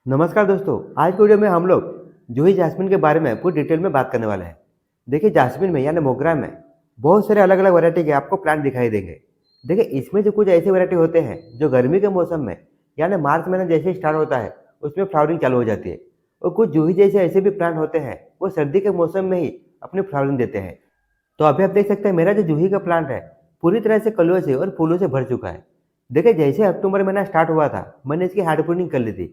नमस्कार दोस्तों। आज के वीडियो में हम लोग जूही जास्मिन के बारे में पूरी डिटेल में बात करने वाले हैं। देखिए, जास्मिन में यानी मोगरा में बहुत सारे अलग अलग वैरायटी के आपको प्लांट दिखाई देंगे। देखिए, इसमें जो कुछ ऐसे वैरायटी होते हैं जो गर्मी के मौसम में यानी मार्च महीना जैसे ही स्टार्ट होता है उसमें फ्लावरिंग चालू हो जाती है। और कुछ जूही जैसे ऐसे भी प्लांट होते हैं वो सर्दी के मौसम में ही अपनी फ्लावरिंग देते हैं। तो अभी आप देख सकते हैं मेरा जो जूही का प्लांट है पूरी तरह से कलियों से और फूलों से भर चुका है। देखिए, जैसे अक्टूबर महीना स्टार्ट हुआ था मैंने इसकी हार्ड प्रूनिंग कर ली थी,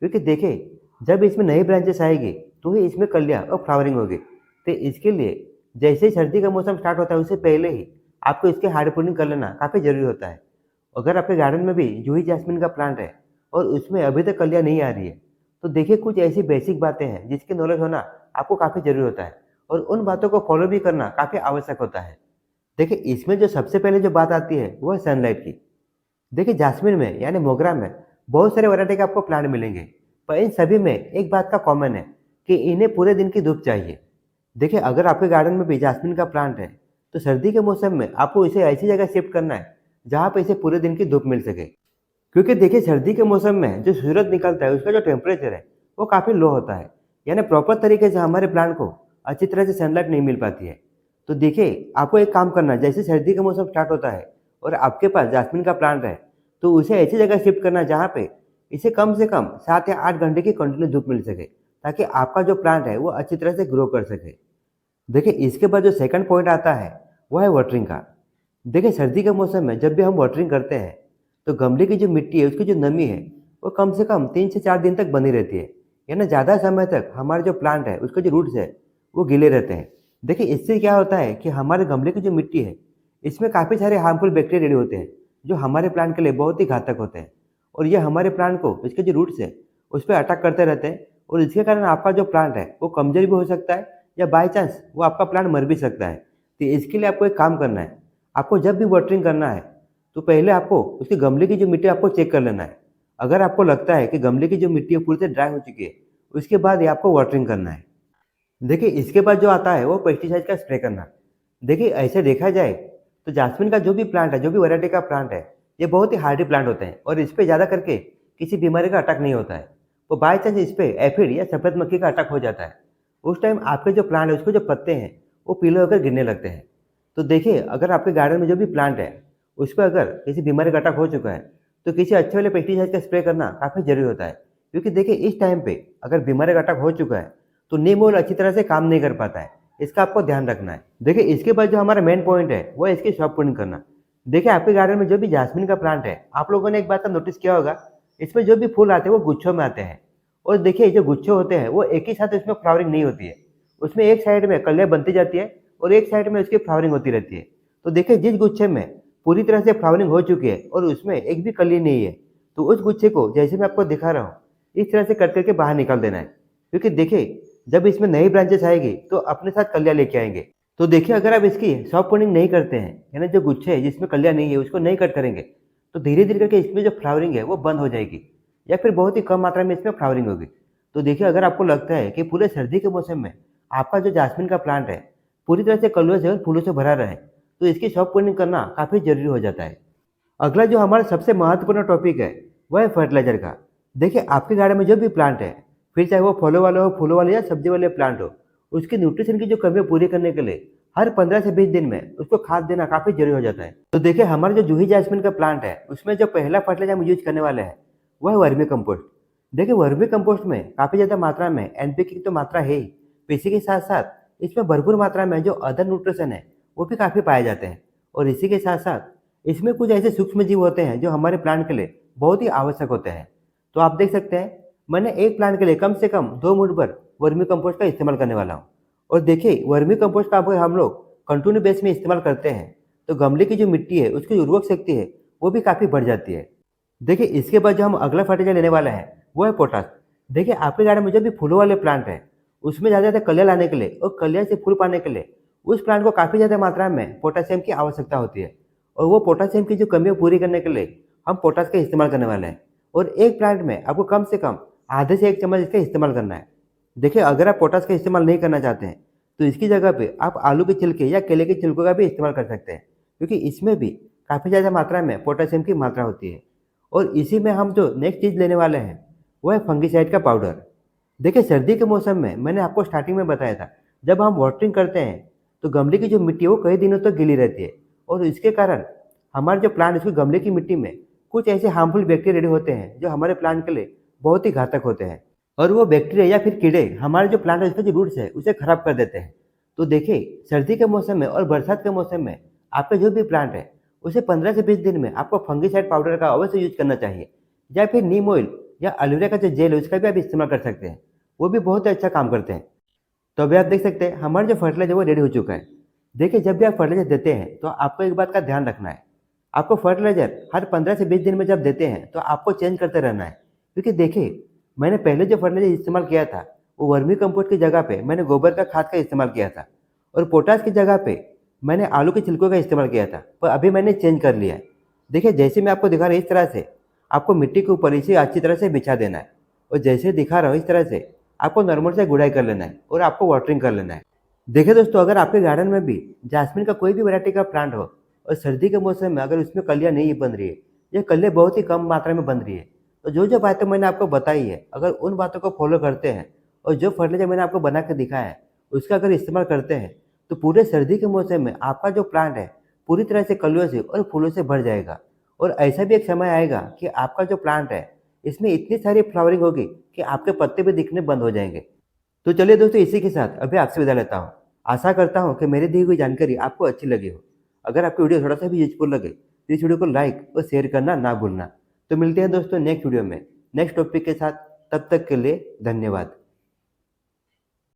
क्योंकि देखिए जब इसमें नई ब्रांचेस आएगी तो ही इसमें कलियाँ और फ्लावरिंग होगी। तो इसके लिए जैसे ही सर्दी का मौसम स्टार्ट होता है उससे पहले ही आपको इसके हार्ड प्रूनिंग कर लेना काफ़ी ज़रूरी होता है। अगर आपके गार्डन में भी जूही जैस्मिन का प्लांट है और उसमें अभी तक कलियाँ नहीं आ रही है, तो देखिए कुछ ऐसी बेसिक बातें हैं जिसकी नॉलेज होना आपको काफ़ी ज़रूरी होता है और उन बातों को फॉलो भी करना काफ़ी आवश्यक होता है। देखिए, इसमें जो सबसे पहले जो बात आती है वो है सनलाइट की। देखिए, जास्मिन में यानी मोगरा में बहुत सारे वैरायटी के आपको प्लांट मिलेंगे, पर इन सभी में एक बात का कॉमन है कि इन्हें पूरे दिन की धूप चाहिए। देखिए, अगर आपके गार्डन में भी जास्मिन का प्लांट है तो सर्दी के मौसम में आपको इसे ऐसी जगह शिफ्ट करना है जहाँ पर इसे पूरे दिन की धूप मिल सके। क्योंकि देखिए, सर्दी के मौसम में जो सूरज निकलता है उसका जो टेम्परेचर है वो काफ़ी लो होता है, यानी प्रॉपर तरीके से हमारे प्लांट को अच्छी तरह से सनलाइट नहीं मिल पाती है। तो देखिए, आपको एक काम करना है, जैसे सर्दी का मौसम स्टार्ट होता है और आपके पास जास्मिन का प्लांट है तो उसे ऐसी जगह शिफ्ट करना है जहाँ पे इसे कम से कम 7 या 8 घंटे की कंटिन्यू धूप मिल सके, ताकि आपका जो प्लांट है वो अच्छी तरह से ग्रो कर सके। देखिए, इसके बाद जो सेकंड पॉइंट आता है वो है वाटरिंग का। देखिए, सर्दी के मौसम में जब भी हम वाटरिंग करते हैं तो गमले की जो मिट्टी है उसकी जो नमी है वो कम से कम 3 से 4 दिन तक बनी रहती है, यानी ज़्यादा समय तक हमारे जो प्लांट है उसके जो रूट्स है वो गीले रहते हैं। देखिए, इससे क्या होता है कि हमारे गमले की जो मिट्टी है इसमें काफ़ी सारे हार्मफुल बैक्टीरिया रेडी होते हैं जो हमारे प्लांट के लिए बहुत ही घातक होते हैं, और ये हमारे प्लांट को इसके जो रूट्स है उस पर अटैक करते रहते हैं, और इसके कारण आपका जो प्लांट है वो कमजोर भी हो सकता है या बाई चांस वो आपका प्लांट मर भी सकता है। तो इसके लिए आपको एक काम करना है, आपको जब भी वाटरिंग करना है तो पहले आपको उसके गमले की जो मिट्टी आपको चेक कर लेना है। अगर आपको लगता है कि गमले की जो मिट्टी है पूरी तरह ड्राई हो चुकी है, उसके बाद ही आपको वाटरिंग करना है। देखिए, इसके बाद जो आता है वो पेस्टिसाइड का स्प्रे करना। देखिए, ऐसे देखा जाए तो जास्मिन का जो भी प्लांट है, जो भी वैरायटी का प्लांट है, ये बहुत ही हार्डी प्लांट होते हैं और इस पे ज़्यादा करके किसी बीमारी का अटैक नहीं होता है। तो बाई चांस इस पे एफिड या सफ़ेद मक्खी का अटैक हो जाता है, उस टाइम आपके जो प्लांट है उसके जो पत्ते हैं वो पीले होकर गिरने लगते हैं। तो देखिए, अगर आपके गार्डन में जो भी प्लांट है उस पर अगर किसी बीमारी का अटैक हो चुका है तो किसी अच्छे वाले पेस्टिसाइड का स्प्रे करना काफ़ी ज़रूरी होता है। क्योंकि देखिए, इस टाइम पे अगर बीमारी का अटैक हो चुका है तो नीम ऑयल अच्छी तरह से काम नहीं कर पाता है, इसका आपको ध्यान रखना है। देखिए, इसके बाद जो हमारा मेन पॉइंट है वो है इसकी सॉफ्ट प्रूनिंग करना। देखिए, आपके गार्डन में जो भी जास्मिन का प्लांट है, आप लोगों ने एक बात का नोटिस किया होगा, इसमें जो भी फूल आते हैं वो गुच्छों में आते हैं। और देखिए, जो गुच्छे होते हैं वो एक ही साथ उसमें फ्लावरिंग नहीं होती है, उसमें एक साइड में कलियाँ बनती जाती है और एक साइड में उसकी फ्लावरिंग होती रहती है। तो देखिए, जिस गुच्छे में पूरी तरह से फ्लावरिंग हो चुकी है और उसमें एक भी कली नहीं है, तो उस गुच्छे को जैसे मैं आपको दिखा रहा हूँ इस तरह से कट करके बाहर निकाल देना है। क्योंकि देखिए, जब इसमें नई ब्रांचेस आएगी तो अपने साथ कलियाँ लेके आएंगे। तो देखिए, अगर आप इसकी सॉफ्ट प्रूनिंग नहीं करते हैं, यानी जो गुच्छे है जिसमें कलियाँ नहीं है उसको नहीं कट करेंगे, तो धीरे धीरे करके इसमें जो फ्लावरिंग है वो बंद हो जाएगी या फिर बहुत ही कम मात्रा में इसमें फ्लावरिंग होगी। तो देखिए, अगर आपको लगता है कि पूरे सर्दी के मौसम में आपका जो जास्मिन का प्लांट है पूरी तरह से कलियों से और फूलों से भरा रहे, तो इसकी सॉफ्ट प्रूनिंग करना काफ़ी ज़रूरी हो जाता है। अगला जो हमारा सबसे महत्वपूर्ण टॉपिक है वह है फर्टिलाइजर का। देखिए, आपके गार्डन में जो भी प्लांट है, फिर चाहे वो फलों वाले हो, फूलों वाले या सब्जी वाले प्लांट हो, उसकी न्यूट्रिशन की जो कमी है पूरी करने के लिए हर 15 से 20 दिन में उसको खाद देना काफ़ी जरूरी हो जाता है। तो देखिए, हमारा जो जूही जैस्मिन का प्लांट है उसमें जो पहला फर्टिलाइजर हम यूज करने वाले हैं वह है वर्मी कंपोस्ट। देखिए, वर्मी कंपोस्ट में काफ़ी ज़्यादा मात्रा में एनपीके की तो मात्रा है ही, तो इसी के साथ साथ इसमें भरपूर मात्रा में जो अदर न्यूट्रिशन है वो भी काफ़ी पाए जाते हैं। और इसी के साथ साथ इसमें कुछ ऐसे सूक्ष्म जीव होते हैं जो हमारे प्लांट के लिए बहुत ही आवश्यक होते हैं। तो आप देख सकते हैं मैंने एक प्लांट के लिए कम से कम 2 मूठ भर वर्मी कंपोस्ट का इस्तेमाल करने वाला हूँ। और देखिए, वर्मी कंपोस्ट का अगर हम लोग कंटिन्यू बेस में इस्तेमाल करते हैं तो गमले की जो मिट्टी है उसकी उर्वरक शक्ति है वो भी काफ़ी बढ़ जाती है। देखिए, इसके बाद जो हम अगला फर्टिलाइजर लेने वाले हैं वो है पोटाश। देखिए, आपके गार्डन में जो भी फूलों वाले प्लांट है उसमें ज़्यादा ज़्यादा कलियाँ लाने के लिए और कलियाँ से फूल पाने के लिए उस प्लांट को काफ़ी ज़्यादा मात्रा में पोटासियम की आवश्यकता होती है। और वो पोटासियम की जो कमी है पूरी करने के लिए हम पोटाश का इस्तेमाल करने वाले हैं। और एक प्लांट में आपको कम से कम आधे से 1 चम्मच इसका इस्तेमाल करना है। देखिए, अगर आप पोटाश का इस्तेमाल नहीं करना चाहते हैं तो इसकी जगह पे आप आलू के छिलके या केले के छिलकों का भी इस्तेमाल कर सकते हैं, क्योंकि इसमें भी काफ़ी ज़्यादा मात्रा में पोटासियम की मात्रा होती है। और इसी में हम जो नेक्स्ट चीज़ लेने वाले हैं वो है फंगिसाइड का पाउडर। देखिए सर्दी के मौसम में मैंने आपको स्टार्टिंग में बताया था, जब हम वाटरिंग करते हैं तो गमले की जो मिट्टी है वो कई दिनों तक गीली रहती है, और इसके कारण हमारे जो प्लांट उसके गमले की मिट्टी में कुछ ऐसे हार्मफुल बैक्टीरिया रेडी होते हैं जो हमारे प्लांट के लिए बहुत ही घातक होते हैं, और वो बैक्टीरिया या फिर कीड़े हमारे जो प्लांट है उसके जो रूट्स है उसे खराब कर देते हैं। तो देखिए सर्दी के मौसम में और बरसात के मौसम में आपका जो भी प्लांट है उसे 15 से 20 दिन में आपको फंगिसाइड पाउडर का अवश्य यूज करना चाहिए, या फिर नीम ऑयल या एलोवेरा का जो जेल है उसका भी आप इस्तेमाल कर सकते हैं, वो भी बहुत ही अच्छा काम करते हैं। तो अभी आप देख सकते हैं हमारा जो फर्टिलाइजर वो रेडी हो चुका है। देखिए जब भी आप फर्टिलाइजर देते हैं तो आपको एक बात का ध्यान रखना है, आपको फर्टिलाइजर हर 15 से 20 दिन में जब देते हैं तो आपको चेंज करते रहना है। क्योंकि देखिए मैंने पहले जो फर्टिलाइजर इस्तेमाल किया था वो वर्मी कंपोस्ट की जगह पे मैंने गोबर का खाद का इस्तेमाल किया था, और पोटास की जगह पे मैंने आलू के छिलकों का इस्तेमाल किया था, पर अभी मैंने चेंज कर लिया है। देखिए जैसे मैं आपको दिखा रहा हूँ इस तरह से आपको मिट्टी के ऊपर इसे अच्छी तरह से बिछा देना है, और जैसे दिखा रहा हूँ इस तरह से आपको नॉर्मल से गुड़ाई कर लेना है और आपको वाटरिंग कर लेना है। देखिए दोस्तों अगर आपके गार्डन में भी जास्मिन का कोई भी वैरायटी का प्लांट हो और सर्दी के मौसम में अगर उसमें कलियां नहीं बन रही है या कलियां बहुत ही कम मात्रा में बन रही है, तो जो जो बातें मैंने आपको बताई है अगर उन बातों को फॉलो करते हैं और जो फर्टिलाइजर मैंने आपको बना के दिखाया है उसका अगर इस्तेमाल करते हैं तो पूरे सर्दी के मौसम में आपका जो प्लांट है पूरी तरह से कलियों से और फूलों से भर जाएगा। और ऐसा भी एक समय आएगा कि आपका जो प्लांट है इसमें इतनी सारी फ्लावरिंग होगी कि आपके पत्ते भी दिखने बंद हो जाएंगे। तो चलिए दोस्तों इसी के साथ अभी आपसे विदा लेता हूँ। आशा करता हूँ कि मेरी दी हुई जानकारी आपको अच्छी लगी हो। अगर आपकी वीडियो थोड़ा सा भी यूजफुल लगे तो इस वीडियो को लाइक और शेयर करना ना भूलना। तो मिलते हैं दोस्तों नेक्स्ट वीडियो में नेक्स्ट टॉपिक के साथ, तब तक के लिए धन्यवाद।